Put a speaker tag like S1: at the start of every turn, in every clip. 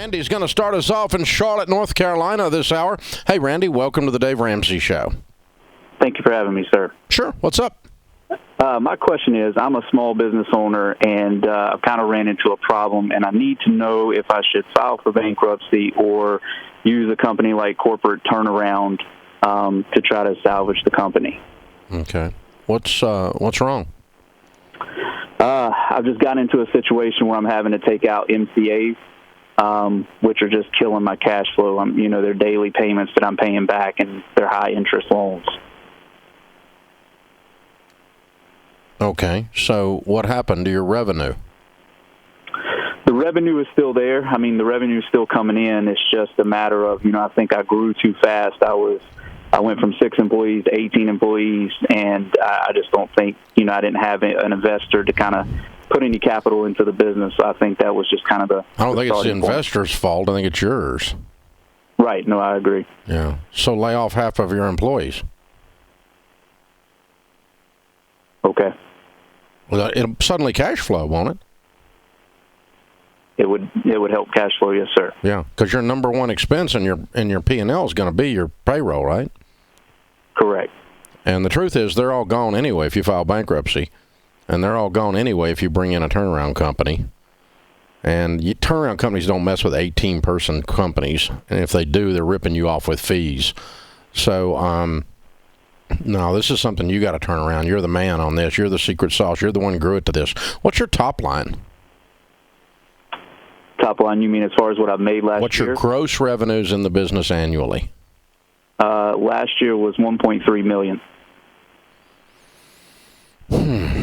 S1: Randy's going to start us off in Charlotte, North Carolina this hour. Hey, Randy, welcome to the Dave Ramsey Show.
S2: Thank you for having me, sir.
S1: Sure. What's up?
S2: My question is, I'm a small business owner, and I've kind of ran into a problem, and I need to know if I should file for bankruptcy or use a company like Corporate Turnaround to try to salvage the company.
S1: Okay. What's wrong?
S2: I've just gotten into a situation where I'm having to take out MCAs, which are just killing my cash flow. They're daily payments that I'm paying back, and they're high-interest loans.
S1: Okay, so what happened to your revenue?
S2: The revenue is still there. The revenue is still coming in. It's just a matter of, I think I grew too fast. I went from 6 employees to 18 employees, and I just don't think, I didn't have an investor to kind of put any capital into the business. So I think that was just kind of the
S1: I don't think it's the
S2: point.
S1: investor's fault. I think it's yours.
S2: Right. No, I agree.
S1: Yeah. So lay off half of your employees.
S2: Okay.
S1: Well, it'll suddenly cash flow, won't it?
S2: It would help cash flow, yes, sir.
S1: Yeah, because your number one expense in your P&L is going to be your payroll, right?
S2: Correct.
S1: And the truth is, they're all gone anyway if you file bankruptcy, and they're all gone anyway if you bring in a turnaround company. And turnaround companies don't mess with 18-person companies, and if they do, they're ripping you off with fees. So, no, this is something you got to turn around. You're the man on this. You're the secret sauce. You're the one who grew it to this. What's your top line?
S2: Top line, you mean as far as what I've made last year?
S1: What's your gross revenues in the business annually?
S2: Last year was $1.3 million.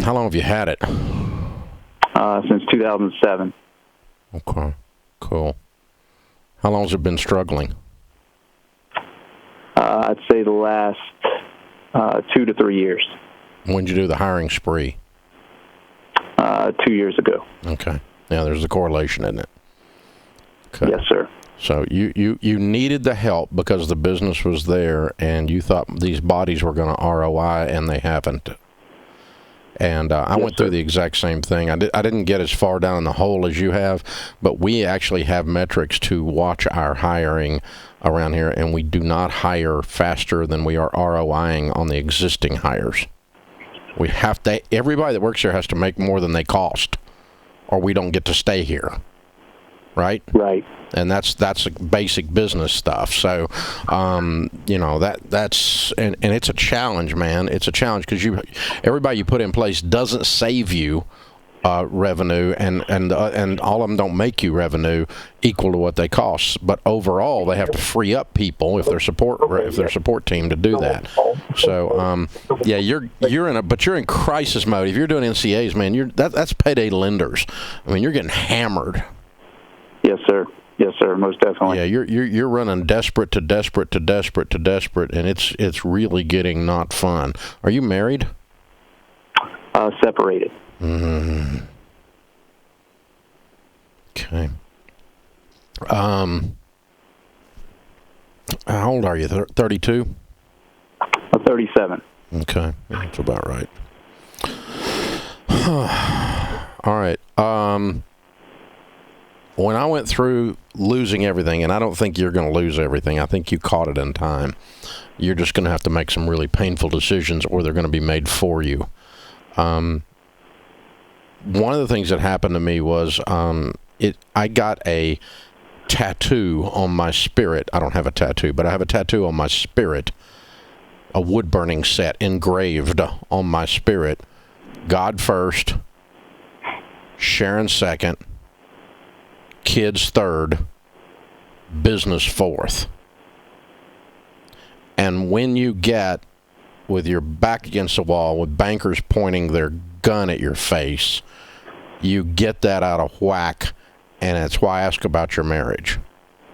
S1: How long have you had it?
S2: Since 2007.
S1: Okay, cool. How long has it been struggling?
S2: I'd say the last 2 to 3 years.
S1: When did you do the hiring spree?
S2: 2 years ago.
S1: Okay. Yeah, there's a correlation, isn't it? Okay.
S2: Yes, sir.
S1: So you needed the help because the business was there, and you thought these bodies were going to ROI, and they haven't. And I went through the exact same thing. I didn't get as far down in the hole as you have, but we actually have metrics to watch our hiring around here, and we do not hire faster than we are ROIing on the existing hires. We have to. Everybody that works here has to make more than they cost, or we don't get to stay here. Right?
S2: Right.
S1: And that's basic business stuff. So, that's and it's a challenge, man. It's a challenge because everybody you put in place doesn't save you revenue, and all of them don't make you revenue equal to what they cost. But overall, they have to free up people if their support team to do that. So, you're in crisis mode. If you're doing NCAs, man, that's payday lenders. I mean, you're getting hammered.
S2: Yes, sir. Yes, sir. Most definitely.
S1: Yeah, you're running desperate to desperate to desperate to desperate, and it's really getting not fun. Are you married?
S2: Separated.
S1: Mm-hmm. Okay. How old are you? 32?
S2: 37.
S1: Okay, that's about right. All right. When I went through losing everything, and I don't think you're going to lose everything. I think you caught it in time. You're just going to have to make some really painful decisions, or they're going to be made for you. One of the things that happened to me was I got a tattoo on my spirit. I don't have a tattoo, but I have a tattoo on my spirit, a wood-burning set engraved on my spirit. God first, Sharon second, kids third, business fourth. And when you get with your back against the wall with bankers pointing their gun at your face, you get that out of whack, and that's why I ask about your marriage,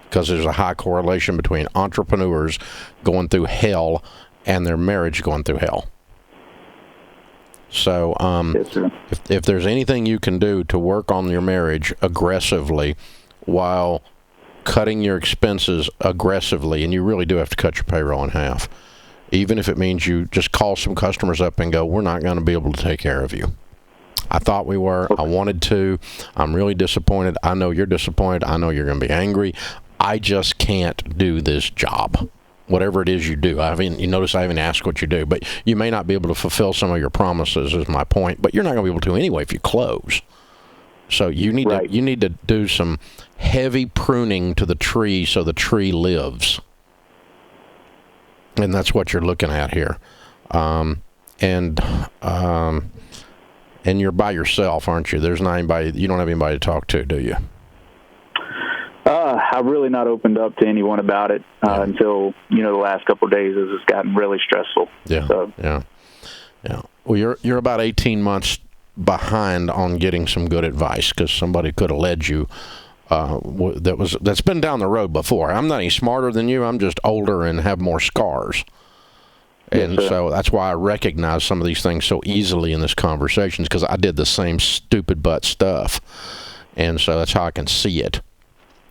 S1: because there's a high correlation between entrepreneurs going through hell and their marriage going through hell. So if there's anything you can do to work on your marriage aggressively while cutting your expenses aggressively, and you really do have to cut your payroll in half, even if it means you just call some customers up and go, we're not going to be able to take care of you. I thought we were. I wanted to. I'm really disappointed. I know you're disappointed. I know you're going to be angry. I just can't do this job. Whatever it is you do. You notice I haven't asked what you do, but you may not be able to fulfill some of your promises is my point, but you're not going to be able to anyway if you close. So you need to do some heavy pruning to the tree so the tree lives. And that's what you're looking at here. And you're by yourself, aren't you? There's not anybody, you don't have anybody to talk to, do you?
S2: I've really not opened up to anyone about it until, the last couple of days as it's gotten really stressful.
S1: Yeah.
S2: So.
S1: Yeah. Well, you're about 18 months behind on getting some good advice because somebody could have led you that's been down the road before. I'm not any smarter than you. I'm just older and have more scars. And so that's why I recognize some of these things so easily in this conversation because I did the same stupid butt stuff. And so that's how I can see it.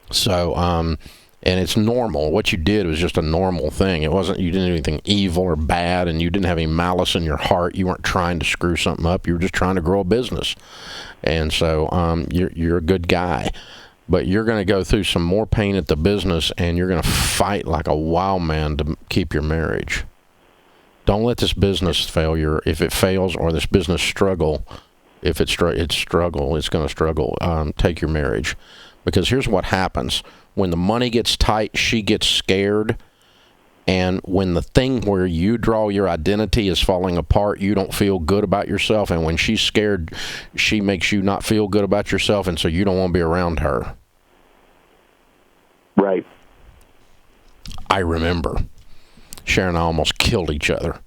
S1: So, and it's normal. What you did was just a normal thing. It wasn't, you didn't do anything evil or bad, and you didn't have any malice in your heart. You weren't trying to screw something up. You were just trying to grow a business. And so, you're a good guy. But you're going to go through some more pain at the business, and you're going to fight like a wild man to keep your marriage. Don't let this business failure, if it fails, or this business struggle, if it's going to struggle, take your marriage. Because here's what happens. When the money gets tight, she gets scared. And when the thing where you draw your identity is falling apart, you don't feel good about yourself. And when she's scared, she makes you not feel good about yourself. And so you don't want to be around her.
S2: Right.
S1: I remember Sharon and I almost killed each other.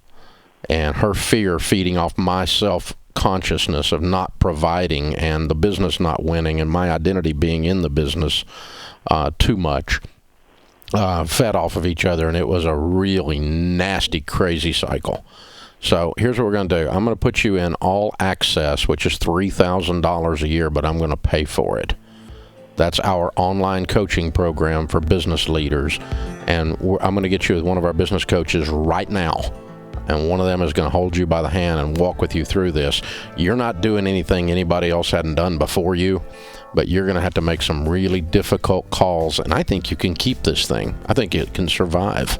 S1: And her fear feeding off my self-consciousness of not providing and the business not winning and my identity being in the business too much fed off of each other, and it was a really nasty, crazy cycle. So here's what we're going to do. I'm going to put you in all access, which is $3,000 a year, but I'm going to pay for it. That's our online coaching program for business leaders, and I'm going to get you with one of our business coaches right now. And one of them is going to hold you by the hand and walk with you through this. You're not doing anything anybody else hadn't done before you, but you're going to have to make some really difficult calls. And I think you can keep this thing. I think it can survive.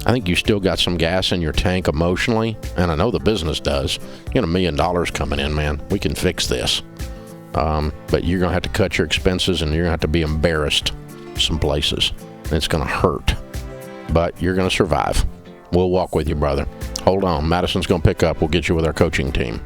S1: I think you still got some gas in your tank emotionally, and I know the business does. You got $1 million coming in, man. We can fix this. But you're going to have to cut your expenses, and you're going to have to be embarrassed some places. And it's going to hurt. But you're going to survive. We'll walk with you, brother. Hold on. Madison's going to pick up. We'll get you with our coaching team.